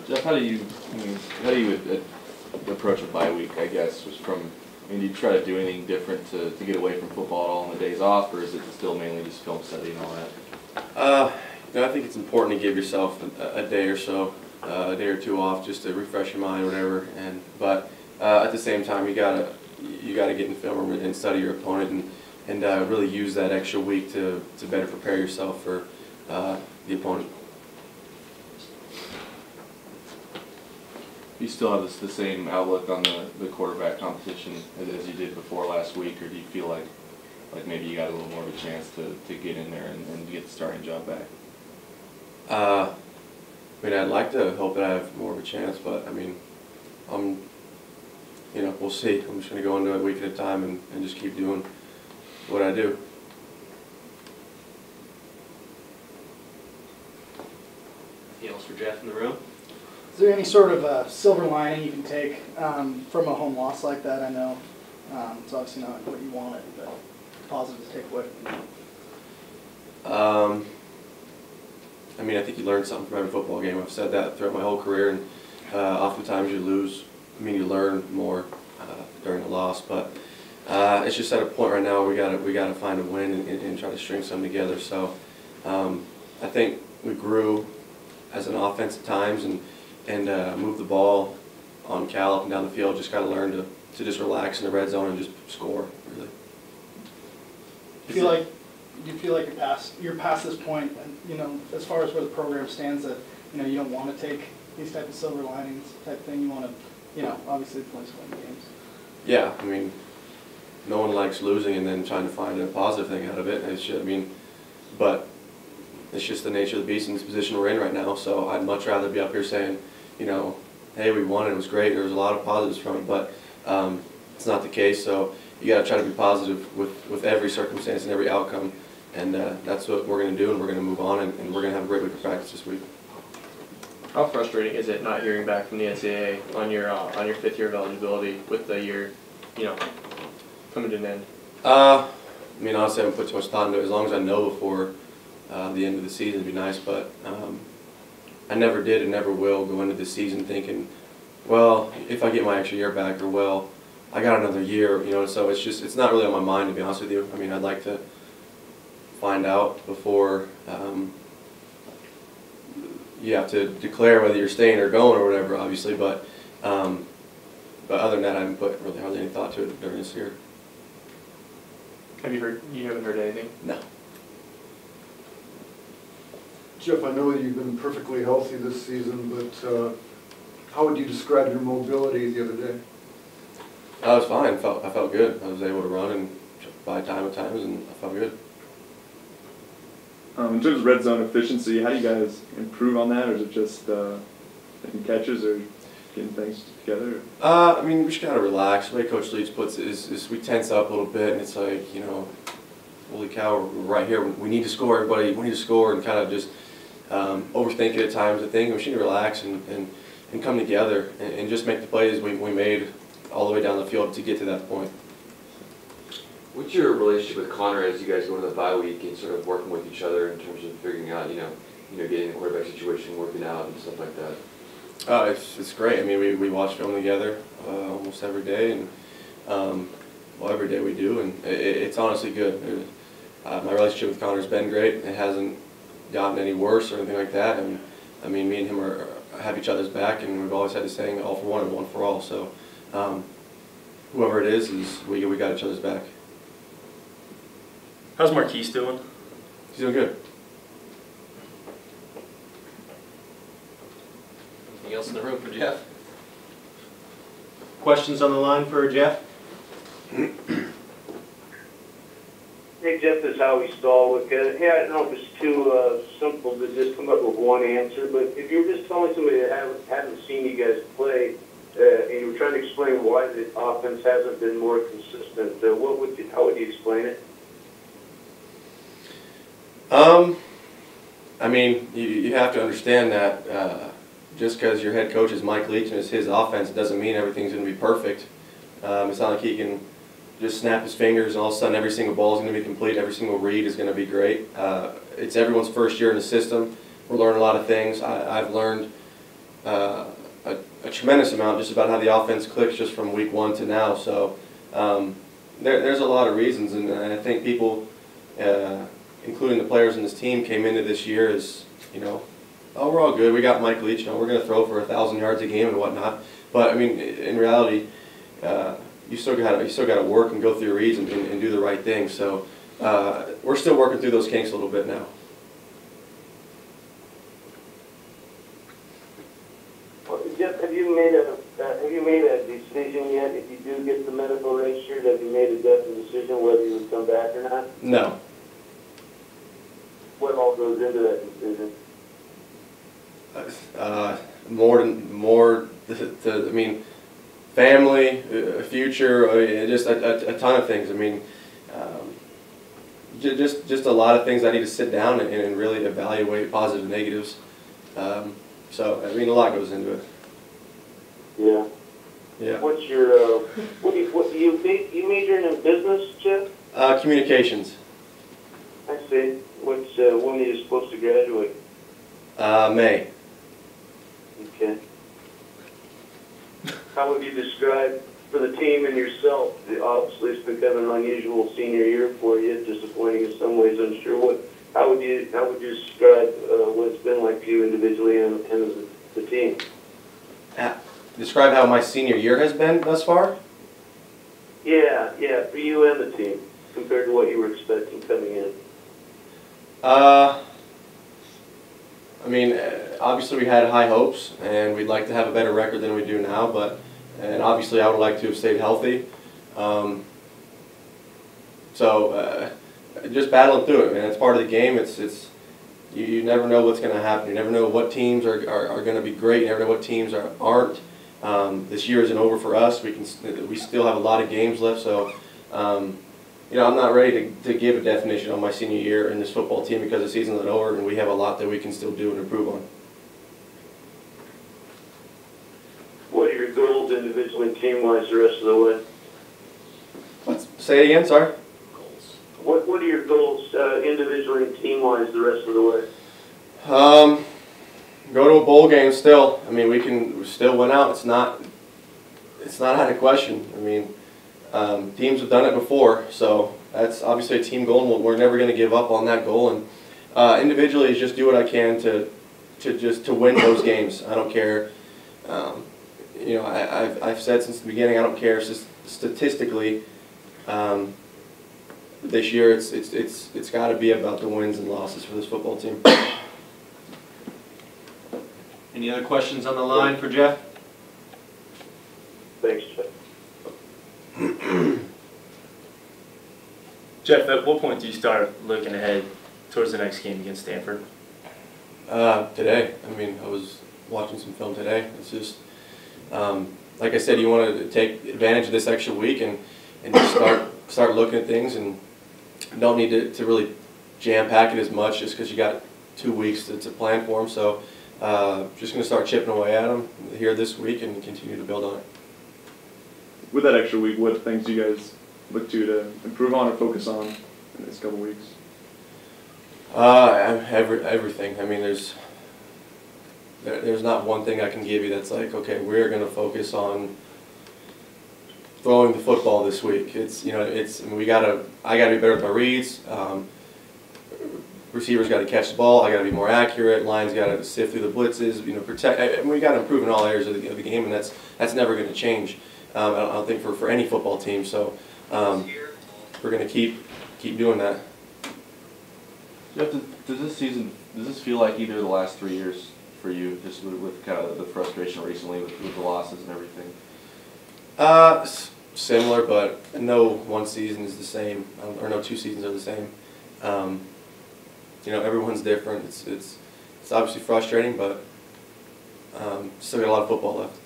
Jeff, how do you approach a bye week? I guess was from. Do you try to do anything different to get away from football at all on the days off, or is it still mainly just film study and all that? I think it's important to give yourself a day or so, a day or two off, just to refresh your mind, whatever. But at the same time, you gotta get in film room and study your opponent and really use that extra week to better prepare yourself for the opponent. Do you still have the same outlook on the quarterback competition as you did before last week, or do you feel like maybe you got a little more of a chance to get in there and get the starting job back? I'd like to hope that I have more of a chance, but we'll see. I'm just going to go into it week at a time and just keep doing what I do. Anything else for Jeff in the room? Is there any sort of silver lining you can take from a home loss like that? I know it's obviously not what you wanted, but positive to take away from it. I think you learn something from every football game. I've said that throughout my whole career, and oftentimes you lose. You learn more during a loss, but it's just at a point right now we gotta find a win and try to string some together. So I think we grew as an offense at times and move the ball on Cal up and down the field. Just got to learn to just relax in the red zone and just score. Really. Do you feel like you're past this point, and as far as where the program stands, that you don't want to take these type of silver linings type of thing? You want to, obviously the points win games. Yeah, no one likes losing and then trying to find a positive thing out of it. But it's just the nature of the beast in this position we're in right now. So I'd much rather be up here saying, hey, we won, it was great, there was a lot of positives from it, but it's not the case. So you got to try to be positive with every circumstance and every outcome, and that's what we're going to do, and we're going to move on, and we're going to have a great week of practice this week. How frustrating is it not hearing back from the NCAA on your fifth year of eligibility with the year, coming to an end? Honestly, I haven't put too much thought into it. As long as I know before the end of the season, it'd be nice, but I never did and never will go into the season thinking, well, if I get my extra year back, or well, I got another year, so it's not really on my mind, to be honest with you. I'd like to find out before you have to declare whether you're staying or going or whatever, obviously, but other than that, I haven't put really hardly any thought to it during this year. You haven't heard anything? No. Jeff, I know you've been perfectly healthy this season, but how would you describe your mobility the other day? I was fine. I felt good. I was able to run and buy time at times, and I felt good. In terms of red zone efficiency, how do you guys improve on that, or is it just making catches or getting things together? We just gotta relax. The way Coach Leach puts it is we tense up a little bit, and it's like, holy cow, we're right here. We need to score, everybody. We need to score, and kind of just overthink it at times. I think we should relax and come together and just make the plays we made all the way down the field to get to that point. What's your relationship with Connor as you guys go into the bye week and sort of working with each other in terms of figuring out, getting the quarterback situation, working out and stuff like that? It's great. We watch film together almost every day, and every day we do, and it's honestly good. My relationship with Connor's been great. It hasn't gotten any worse or anything like that, and me and him have each other's back, and we've always had the saying, all for one and one for all. So whoever it is we got each other's back. How's Marquise doing? He's doing good. Anything else in the room for Jeff? Questions on the line for Jeff? Hey Jeff, this is Howie Stallwick. Hey, I don't know if it's too simple to just come up with one answer, but if you were just telling somebody that haven't seen you guys play, and you were trying to explain why the offense hasn't been more consistent, how would you explain it? You have to understand that just because your head coach is Mike Leach and it's his offense doesn't mean everything's going to be perfect. It's not like he can just snap his fingers and all of a sudden every single ball is going to be complete, every single read is going to be great. It's everyone's first year in the system. We're learning a lot of things. I've learned a tremendous amount just about how the offense clicks just from week 1 to now. So there's a lot of reasons, and I think people, including the players in this team, came into this year as, oh, we're all good. We got Mike Leach. We're going to throw for 1,000 yards a game and whatnot. But I mean, in reality, you still got to work and go through your reads and do the right thing. So we're still working through those kinks a little bit now. Jeff, have you made a decision yet? If you do get the medical registered, have you made a definite decision whether you would come back or not? No. What all goes into that decision? I mean, family, future, just a ton of things. I mean, just a lot of things I need to sit down and really evaluate positives and negatives. So I mean, a lot goes into it. Yeah. Yeah. What's your what do you majoring in business, Jeff? Communications. I see. What's when are you supposed to graduate? May. Okay. How would you describe for the team and yourself? Obviously, it's become an unusual senior year for you, disappointing in some ways, I'm sure. How would you describe what it's been like for you individually and the team? Describe how my senior year has been thus far? Yeah, for you and the team, compared to what you were expecting coming in. I mean, obviously we had high hopes, and we'd like to have a better record than we do now, and obviously I would like to have stayed healthy. Just battling through it, man. It's part of the game. You never know what's going to happen. You never know what teams are going to be great. You never know what teams aren't. This year isn't over for us. We still have a lot of games left, so I'm not ready to give a definition on my senior year in this football team because the season's not over, and we have a lot that we can still do and improve on. What are your goals individually and team-wise the rest of the way? Say it again, sorry? What are your goals individually and team-wise the rest of the way? Go to a bowl game still. I mean, we still win out. It's not out of question. I mean, teams have done it before, so that's obviously a team goal, and we're never going to give up on that goal. And individually, is just do what I can to win those games. I don't care. I've said since the beginning, I don't care statistically. This year, it's got to be about the wins and losses for this football team. Any other questions on the line for Jeff? Thanks, Jeff. Jeff, at what point do you start looking ahead towards the next game against Stanford? Today. I mean, I was watching some film today. It's just, like I said, you want to take advantage of this extra week and just start looking at things, and don't need to really jam-pack it as much just because you got 2 weeks to plan for them. So just going to start chipping away at them here this week and continue to build on it. With that extra week, what things do you guys look to improve on or focus on in these couple weeks? Everything. I mean, there's not one thing I can give you that's like, okay, we're going to focus on throwing the football this week. I mean, I gotta be better with my reads. Receivers got to catch the ball. I got to be more accurate. Lines got to sift through the blitzes. Protect. And we got to improve in all areas of the game, and that's never going to change. I don't think for any football team. So we're going to keep doing that. Jeff, does this feel like either of the last 3 years for you, just with kind of the frustration recently with the losses and everything? Similar, but no one season is the same, or no 2 seasons are the same. Everyone's different. It's obviously frustrating, but still got a lot of football left.